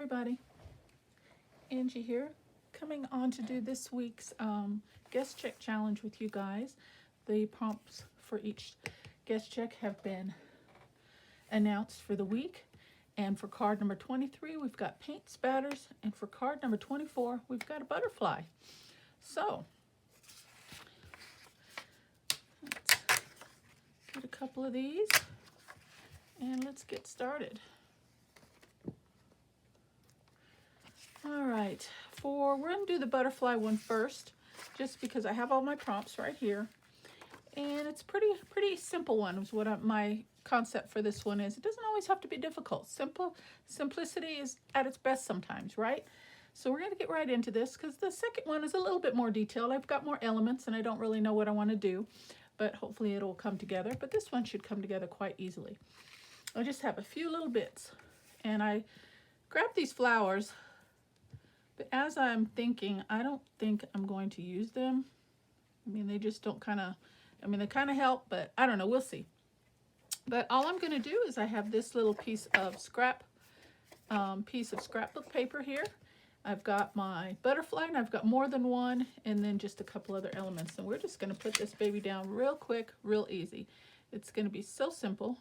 everybody, Angie here, coming on to do this week's guest check challenge with you guys. The prompts for each guest check have been announced for the week, and for card number 23 we've got paint spatters, and for card number 24 we've got a butterfly. So let's get a couple of these and let's get started. All right, we're going to do the butterfly one first, just because I have all my prompts right here, and it's pretty simple one is what my concept for this one is. It doesn't always have to be difficult. Simplicity is at its best sometimes, right? So we're going to get right into this, because the second one is a little bit more detailed. I've got more elements and I don't really know what I want to do, but hopefully it'll come together. But this one should come together quite easily. I just have a few little bits, and I grabbed these flowers. But as I'm thinking, I don't think I'm going to use them. I mean, they just don't they kind of help, but I don't know, we'll see. But all I'm going to do is I have this little piece of scrapbook paper here. I've got my butterfly, and I've got more than one, and then just a couple other elements. And we're just going to put this baby down real quick, real easy. It's going to be so simple.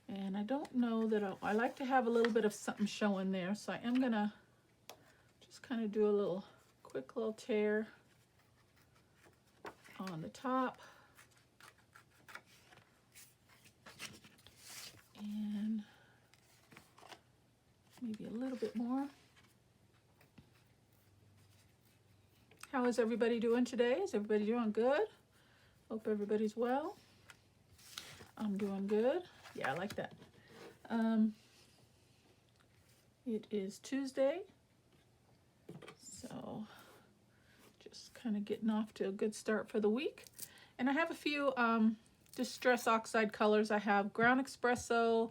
And I don't know that I like to have a little bit of something showing there, so I am going to kind of do a little quick little tear on the top, and maybe a little bit more. How is everybody doing today? Is everybody doing good? Hope everybody's well. I'm doing good. Yeah, I like that. It is Tuesday. So just kind of getting off to a good start for the week. And I have a few distress oxide colors. I have ground espresso,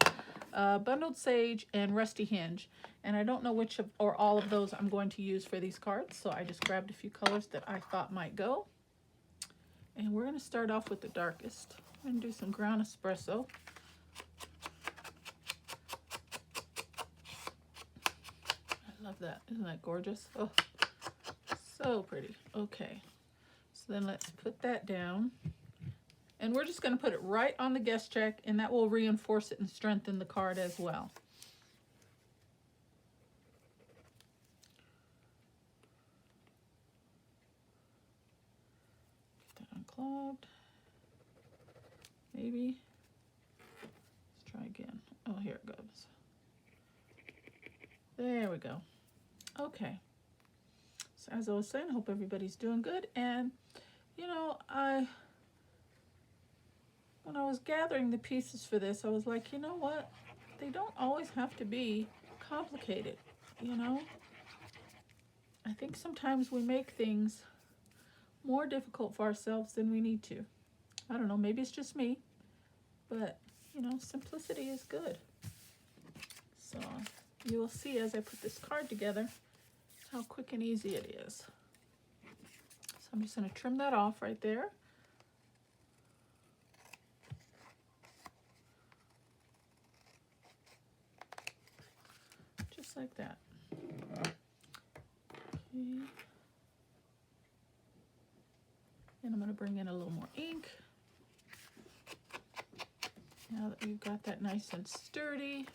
bundled sage, and rusty hinge. And I don't know which of or all of those I'm going to use for these cards, so I just grabbed a few colors that I thought might go. And we're going to start off with the darkest. I'm going to do some ground espresso. I love that. Isn't that gorgeous? Oh, so pretty. Okay, so then let's put that down, and we're just going to put it right on the guest check, and that will reinforce it and strengthen the card as well. Get that unclogged. Maybe. Let's try again. Oh, here it goes. There we go. Okay. So as I was saying, I hope everybody's doing good. And, you know, when I was gathering the pieces for this, I was like, you know what? They don't always have to be complicated, you know? I think sometimes we make things more difficult for ourselves than we need to. I don't know, maybe it's just me, but, you know, simplicity is good. So you will see as I put this card together how quick and easy it is. So I'm just going to trim that off right there. Just like that. Okay. And I'm going to bring in a little more ink. Now that we've got that nice and sturdy.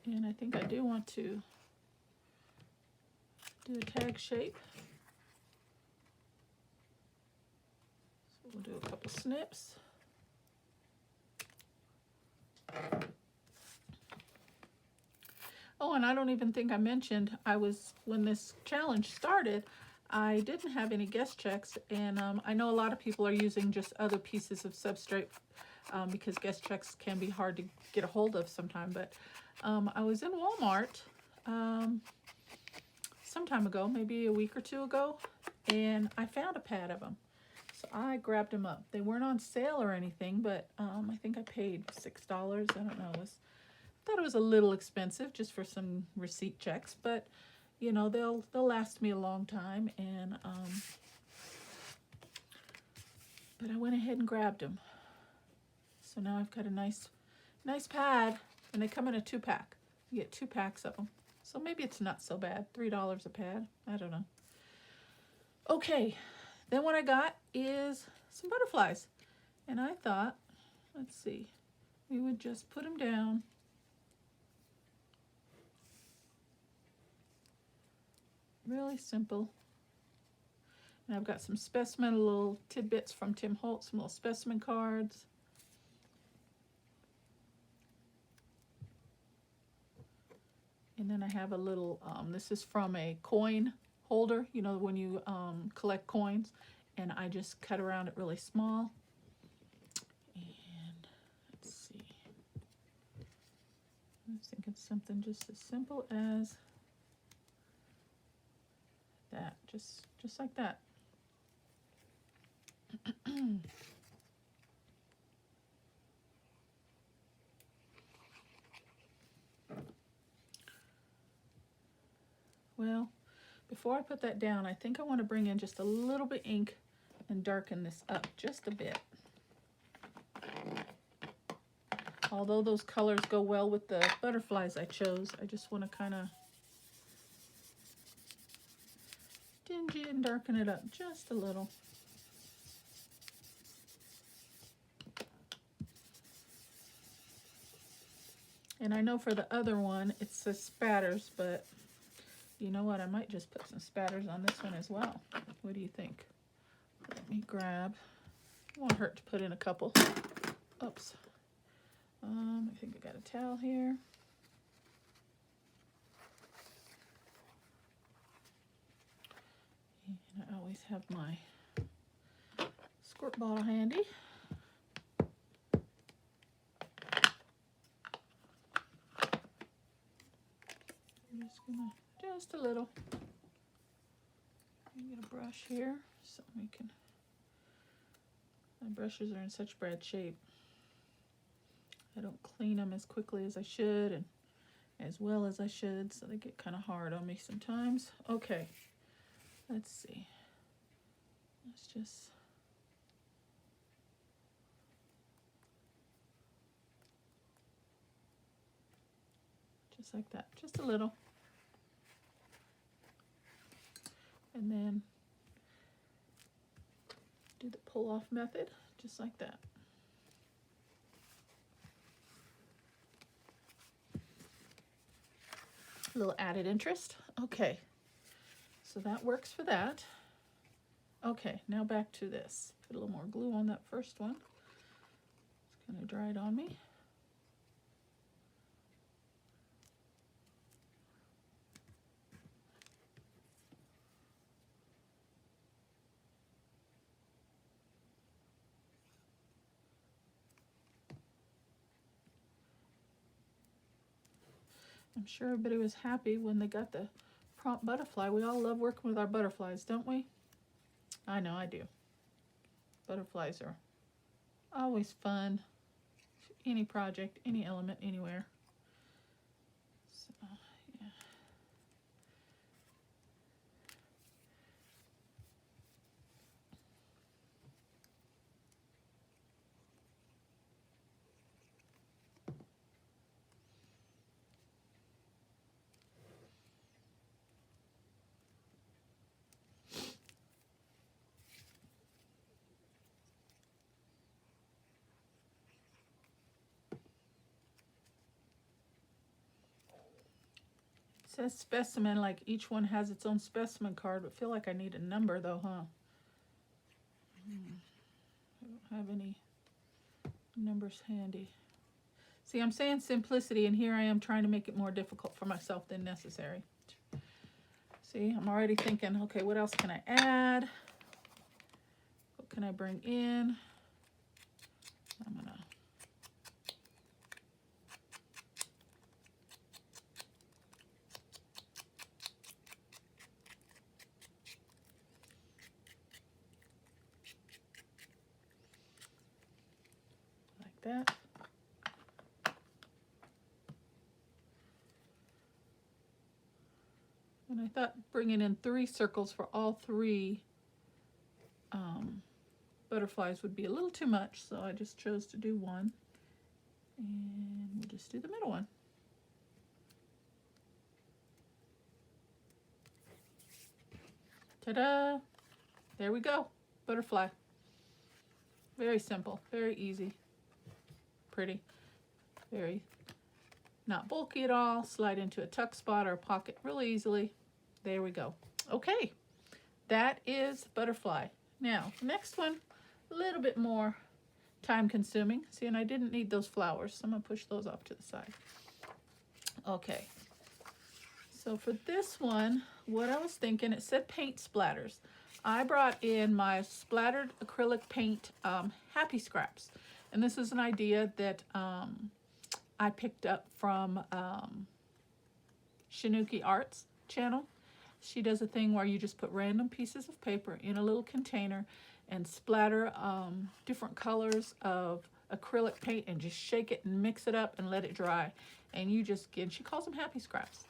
And I think I do want to do a tag shape. So we'll do a couple snips. Oh, and I don't even think I mentioned, when this challenge started, I didn't have any guest checks, and I know a lot of people are using just other pieces of substrate because guest checks can be hard to get a hold of sometimes, but I was in Walmart some time ago, maybe a week or two ago, and I found a pad of them. So I grabbed them up. They weren't on sale or anything, but I think I paid $6. I don't know. I thought it was a little expensive just for some receipt checks, but you know, they'll last me a long time. And but I went ahead and grabbed them. So now I've got a nice pad, and they come in a 2-pack. You get 2 packs of them. So maybe it's not so bad. $3 a pad. I don't know. Okay, then what I got is some butterflies. And I thought, let's see, we would just put them down. Really simple. And I've got some specimen little tidbits from Tim Holtz, some little specimen cards. And then I have a little, this is from a coin holder, you know, when you collect coins. And I just cut around it really small. And let's see. I was thinking something just as simple as that, just like that. Well, before I put that down, I think I want to bring in just a little bit ink and darken this up just a bit. Although those colors go well with the butterflies I chose, I just want to kind of dingy and darken it up just a little. And I know for the other one, it says spatters, but you know what? I might just put some spatters on this one as well. What do you think? Let me grab. It won't hurt to put in a couple. Oops. I think I got a towel here. And I always have my squirt bottle handy. I'm just gonna, just a little. Get a brush here so we can, my brushes are in such bad shape. I don't clean them as quickly as I should and as well as I should, so they get kind of hard on me sometimes. Okay, let's see. Let's just like that, just a little. And then do the pull off method, just like that. A little added interest. Okay, so that works for that. Okay, now back to this. Put a little more glue on that first one. It's kind of dried on me. I'm sure everybody was happy when they got the prompt butterfly. We all love working with our butterflies, don't we? I know I do. Butterflies are always fun. Any project, any element, anywhere. So, yeah. It says specimen, like each one has its own specimen card, but feel like I need a number though, huh? I don't have any numbers handy. See, I'm saying simplicity, and here I am trying to make it more difficult for myself than necessary. See, I'm already thinking, okay, what else can I add? What can I bring in? I'm gonna like that. And And I thought bringing in 3 circles for all 3 butterflies would be a little too much, so I just chose to do 1. And we'll just do the middle one. Ta-da! There we go. Butterfly. Very simple, very easy, pretty, very not bulky at all. Slide into a tuck spot or a pocket really easily. There we go. Okay, that is butterfly. Now, next one, a little bit more time consuming. See, and I didn't need those flowers, so I'm gonna push those off to the side. Okay, so for this one, what I was thinking, it said paint splatters. I brought in my splattered acrylic paint Happy Scraps. And this is an idea that I picked up from Shinuki Arts channel. She does a thing where you just put random pieces of paper in a little container and splatter different colors of acrylic paint and just shake it and mix it up and let it dry. And you just get, she calls them Happy Scraps.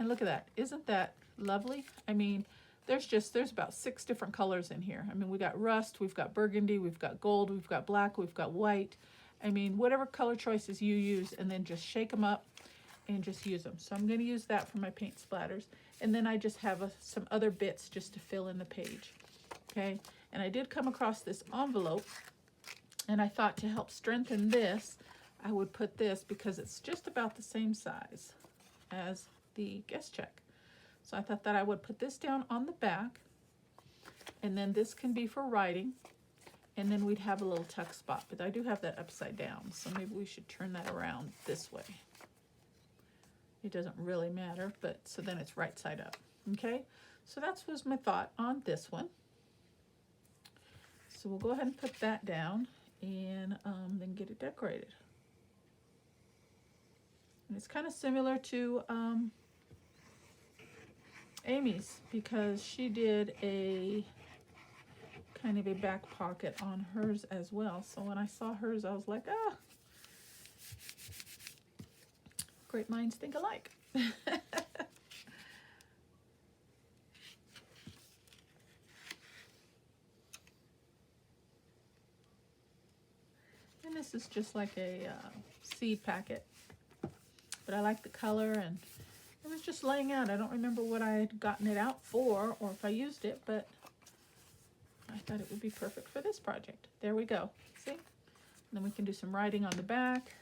And look at that. Isn't that lovely? I mean, there's about 6 different colors in here. I mean, we got rust, we've got burgundy, we've got gold, we've got black, we've got white. I mean, whatever color choices you use, and then just shake them up and just use them. So I'm going to use that for my paint splatters. And then I just have some other bits just to fill in the page. Okay, and I did come across this envelope, and I thought to help strengthen this, I would put this because it's just about the same size as the guest check. So I thought that I would put this down on the back, and then this can be for writing, and then we'd have a little tuck spot, but I do have that upside down, so maybe we should turn that around this way. It doesn't really matter, but so then it's right side up. Okay, so that was my thought on this one. So we'll go ahead and put that down and then get it decorated. And it's kind of similar to Amy's, because she did a kind of a back pocket on hers as well. So when I saw hers, I was like, ah, great minds think alike. And this is just like a seed packet, but I like the color, and it was just laying out. I don't remember what I had gotten it out for or if I used it, but I thought it would be perfect for this project. There we go. See? And then we can do some writing on the back.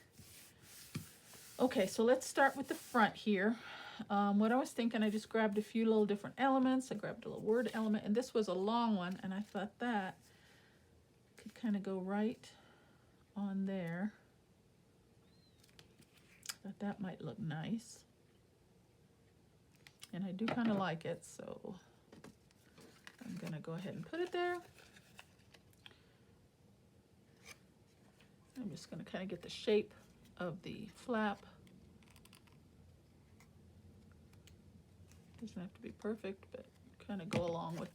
Okay, so let's start with the front here. What I was thinking, I just grabbed a few little different elements. I grabbed a little word element, and this was a long one, and I thought that could kind of go right on there. Thought that might look nice. And I do kind of like it, so I'm going to go ahead and put it there. I'm just going to kind of get the shape of the flap. Doesn't have to be perfect, but kind of go along with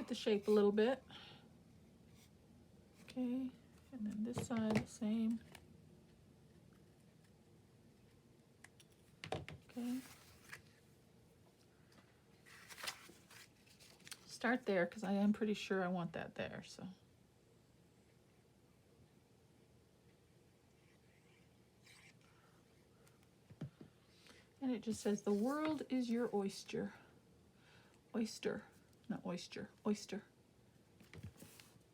the shape a little bit. Okay, and then this side the same. Okay. Start there because I am pretty sure I want that there, so. And it just says, the world is your oyster. Oyster, not oyster, oyster.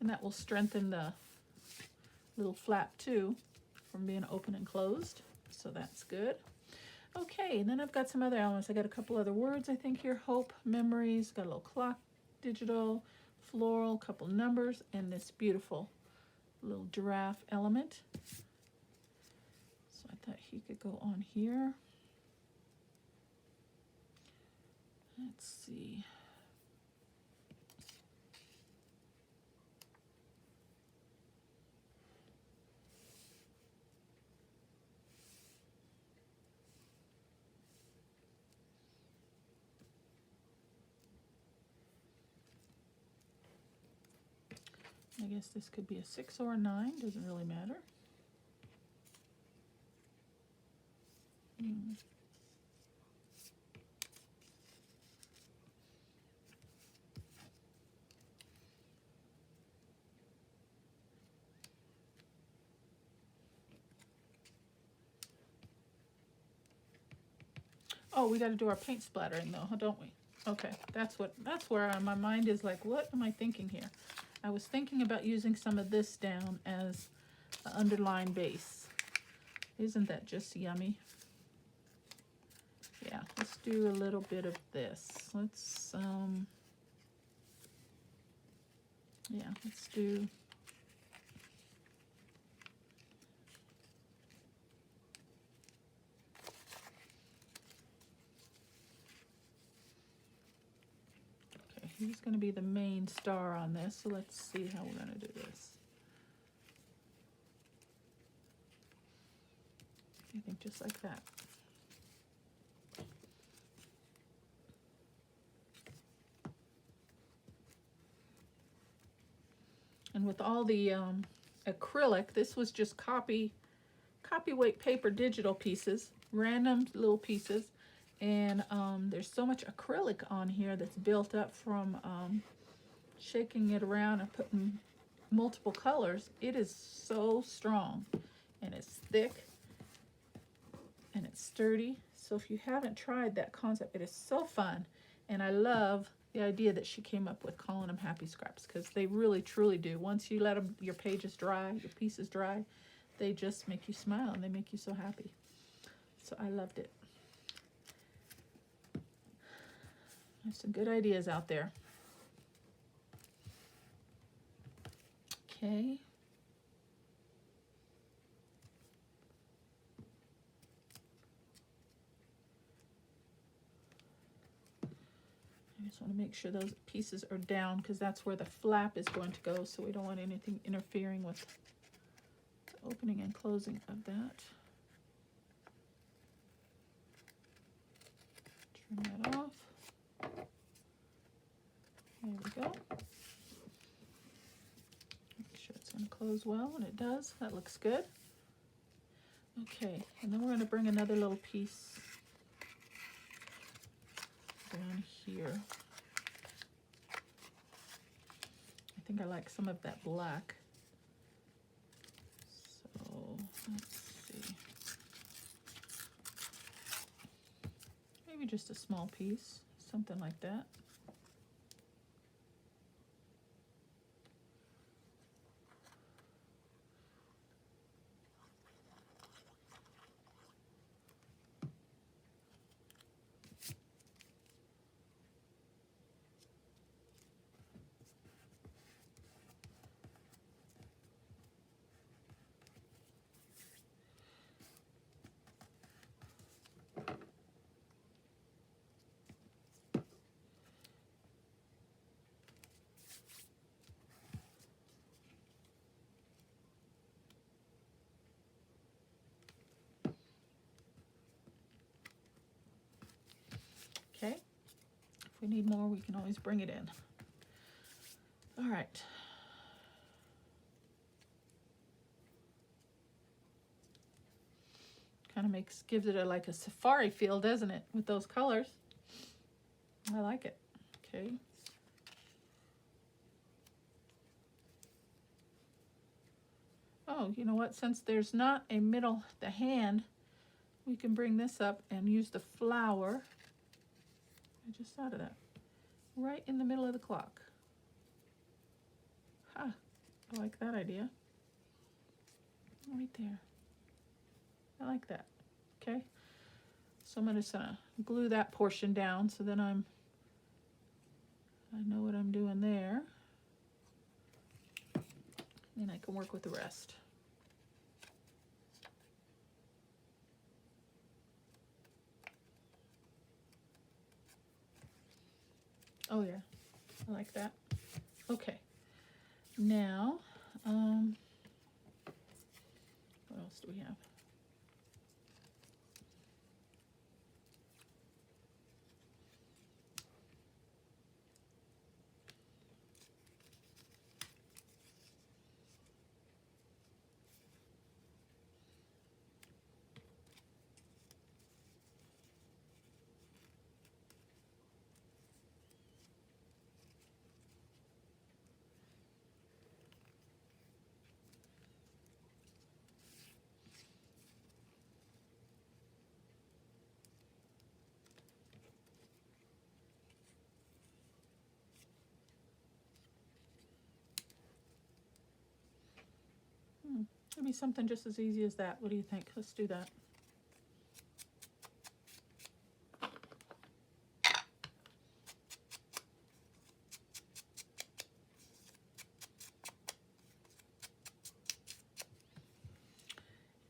And that will strengthen the little flap too from being open and closed. So that's good. Okay, and then I've got some other elements. I got a couple other words, I think here. Hope, memories, got a little clock, digital, floral, couple numbers, and this beautiful little giraffe element. So I thought he could go on here. Let's see. I guess this could be a 6 or a 9, doesn't really matter. Oh, we got to do our paint splattering though, don't we? Okay, that's where my mind is like, what am I thinking here? I was thinking about using some of this down as an underline base. Isn't that just yummy? Yeah, let's do a little bit of this. Let's yeah, let's do he's going to be the main star on this, so let's see how we're going to do this. I think just like that. And with all the acrylic, this was just copyweight paper digital pieces, random little pieces. And there's so much acrylic on here that's built up from shaking it around and putting multiple colors. It is so strong, and it's thick, and it's sturdy. So if you haven't tried that concept, it is so fun. And I love the idea that she came up with, calling them happy scraps, because they really truly do. Once you let them, your pages dry, your pieces dry, they just make you smile and they make you so happy. So I loved it. There's some good ideas out there. Okay. I just want to make sure those pieces are down, because that's where the flap is going to go, so we don't want anything interfering with the opening and closing of that. Turn that off. There we go. Make sure it's going to close well, and it does. That looks good. Okay, and then we're going to bring another little piece down here. I think I like some of that black. So let's see. Maybe just a small piece, something like that. Okay, if we need more, we can always bring it in. All right. Kind of gives it like a safari feel, doesn't it, with those colors? I like it. Okay. Oh, you know what? Since there's not a middle, the hand, we can bring this up and use the flower. I just thought of that. Right in the middle of the clock. Ha! I like that idea. Right there. I like that. Okay. So I'm just gonna glue that portion down, so then I know what I'm doing there. Then I can work with the rest. Oh yeah, I like that. Okay. Now, what else do we have? Maybe something just as easy as that. What do you think? Let's do that.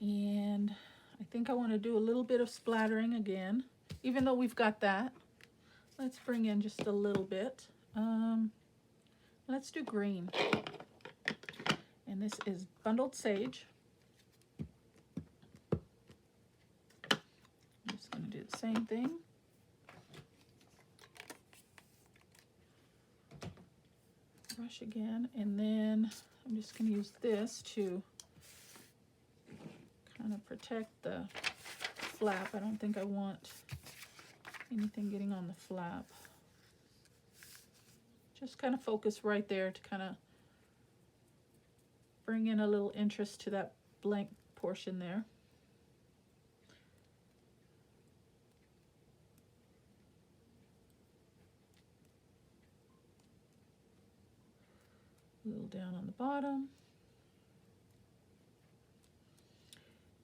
And I think I want to do a little bit of splattering again, even though we've got that. Let's bring in just a little bit. Let's do green. And this is bundled sage. I'm just going to do the same thing. Brush again, and then I'm just going to use this to kind of protect the flap. I don't think I want anything getting on the flap. Just kind of focus right there to kind of bring in a little interest to that blank portion there. A little down on the bottom.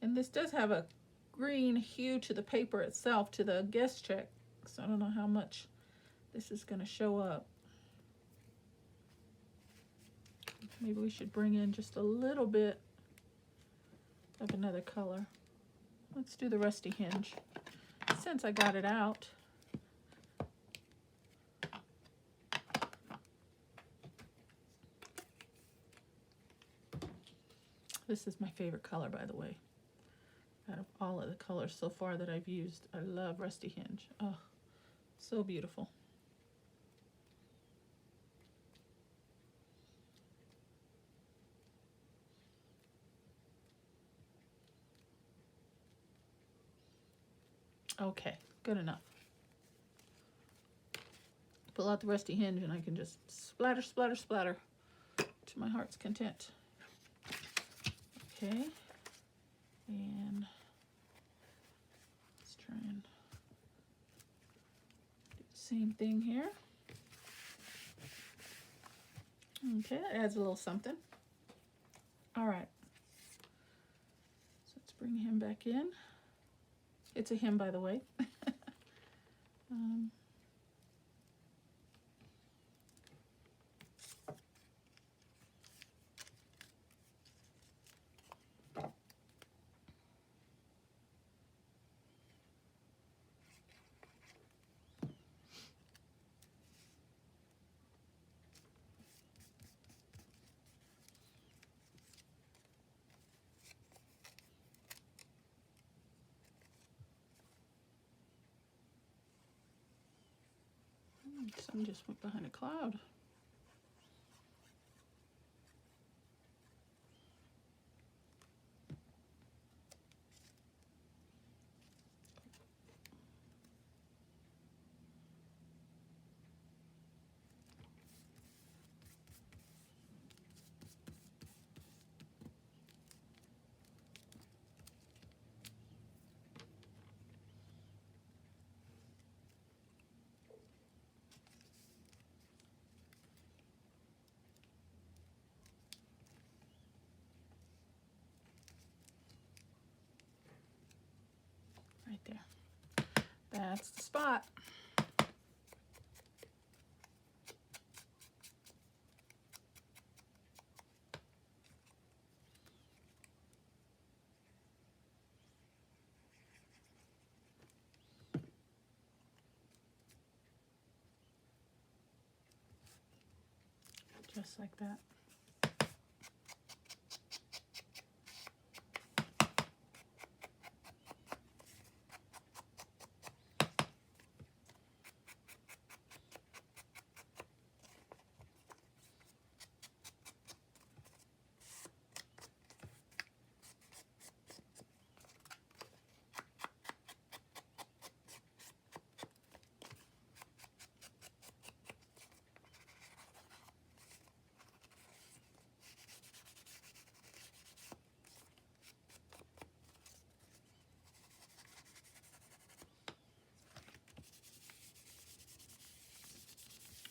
And this does have a green hue to the paper itself, to the guest check. So I don't know how much this is going to show up. Maybe we should bring in just a little bit of another color. Let's do the rusty hinge. Since I got it out, this is my favorite color, by the way. Out of all of the colors so far that I've used, I love rusty hinge. Oh, so beautiful. Okay, good enough. Pull out the rusty hinge and I can just splatter, splatter, splatter to my heart's content. Okay, and let's try and do the same thing here. Okay, that adds a little something. All right, so let's bring him back in. It's a him, by the way. Sun just went behind a cloud. Right there. That's the spot. Just like that.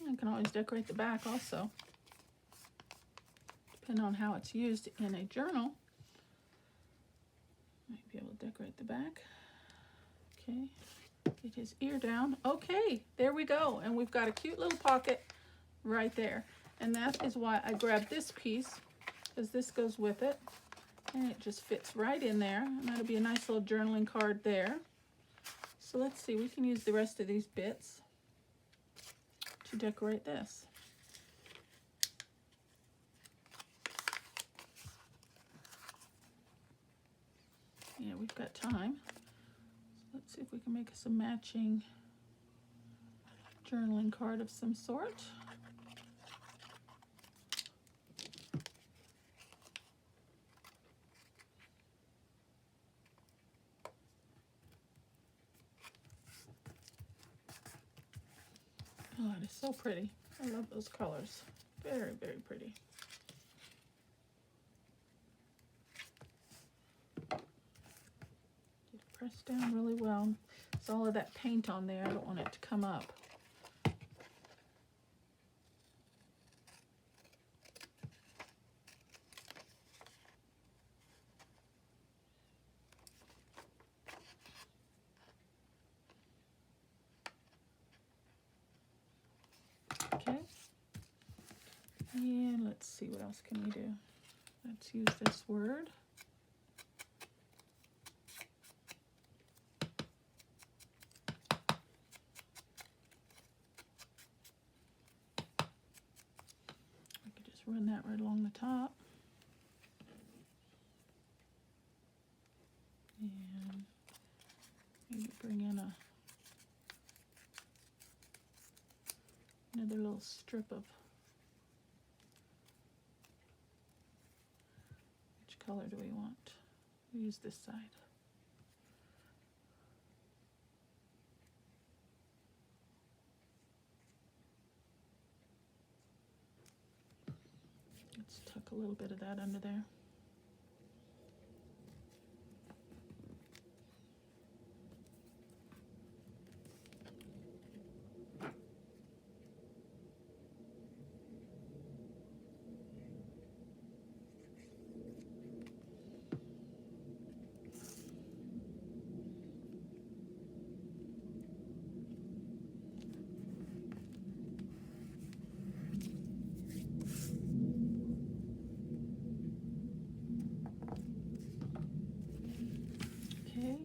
I can always decorate the back also, depending on how it's used in a journal. we'll decorate the back. Okay, get his ear down. Okay, there we go. And we've got a cute little pocket right there. And that is why I grabbed this piece, because this goes with it. And it just fits right in there. And that'll be a nice little journaling card there. So let's see, we can use the rest of these bits to decorate this. Yeah, we've got time. So let's see if we can make us a matching journaling card of some sort. Oh, it is so pretty. I love those colors. Very, very pretty. Press down really well. There's all of that paint on there. I don't want it to come up. Okay. And let's see, what else can we do? Let's use this word. Run that right along the top. And maybe bring in another little strip of, which color do we want? We'll use this side. Let's tuck a little bit of that under there. Okay,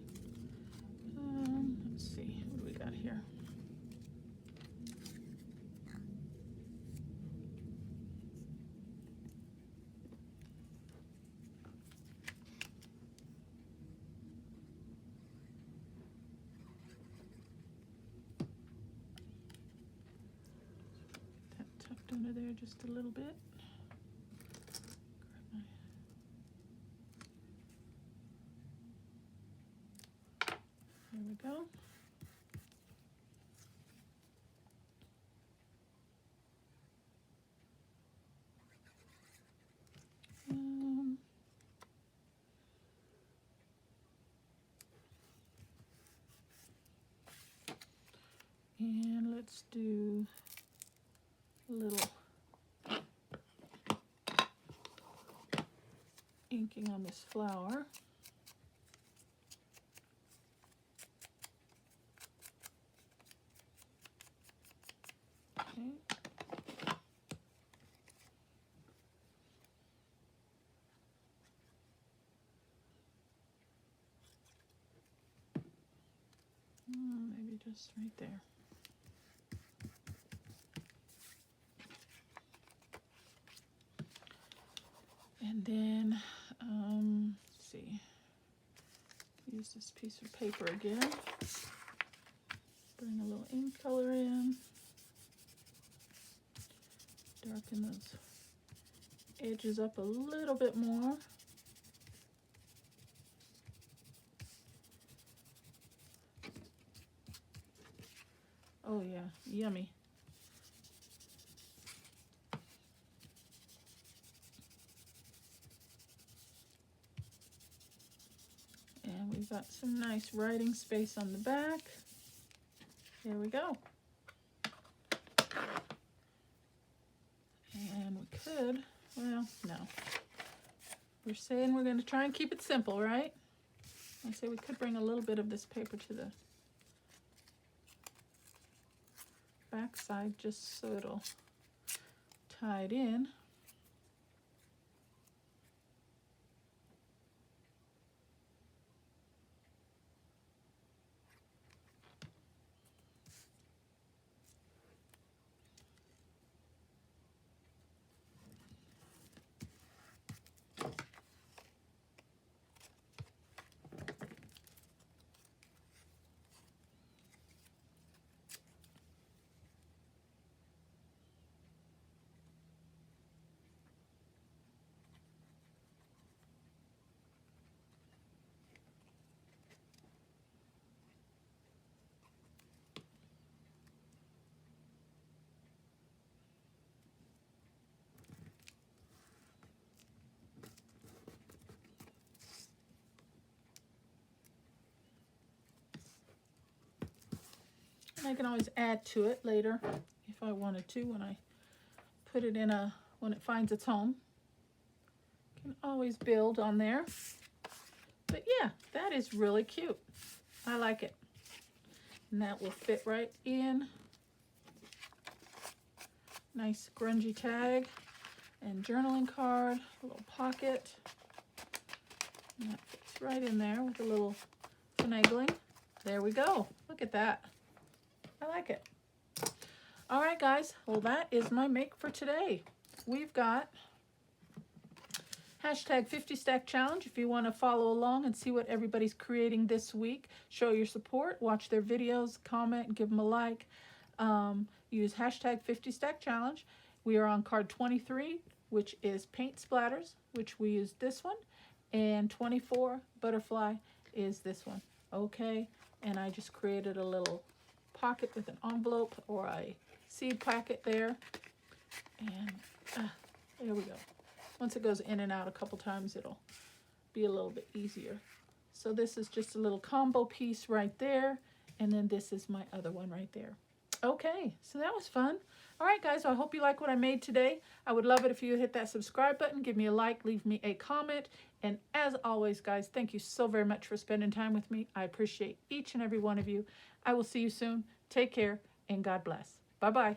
let's see, what do we got here? That tucked under there just a little bit. There we go. And let's do a little inking on this flower. Okay. Maybe just right there. And then, let's see, use this piece of paper again. Bring a little ink color in. Darken those edges up a little bit more. Oh yeah, yummy. And we've got some nice writing space on the back. There we go. And we could, well, no. We're saying we're going to try and keep it simple, right? I say we could bring a little bit of this paper to the back side just so it'll tie it in. And I can always add to it later if I wanted to when I put it in when it finds its home. Can always build on there. But yeah, that is really cute. I like it. And that will fit right in. Nice grungy tag and journaling card, a little pocket. And that fits right in there with a little finagling. There we go. Look at that. I like it. All right, guys. Well, that is my make for today. We've got hashtag 50 Stack Challenge. If you want to follow along and see what everybody's creating this week, show your support, watch their videos, comment, give them a like. Use hashtag 50 Stack Challenge. We are on card 23, which is paint splatters, which we use this one, and 24 butterfly is this one. Okay, and I just created a little pocket with an envelope or a seed packet there, and there we go. Once it goes in and out a couple times, it'll be a little bit easier. So this is just a little combo piece right there, and then this is my other one right there. Okay, so that was fun. All right, guys, I hope you like what I made today. I would love it if you hit that subscribe button, give me a like, leave me a comment, and as always, guys, thank you so very much for spending time with me. I appreciate each and every one of you. I will see you soon. Take care, and God bless. Bye-bye.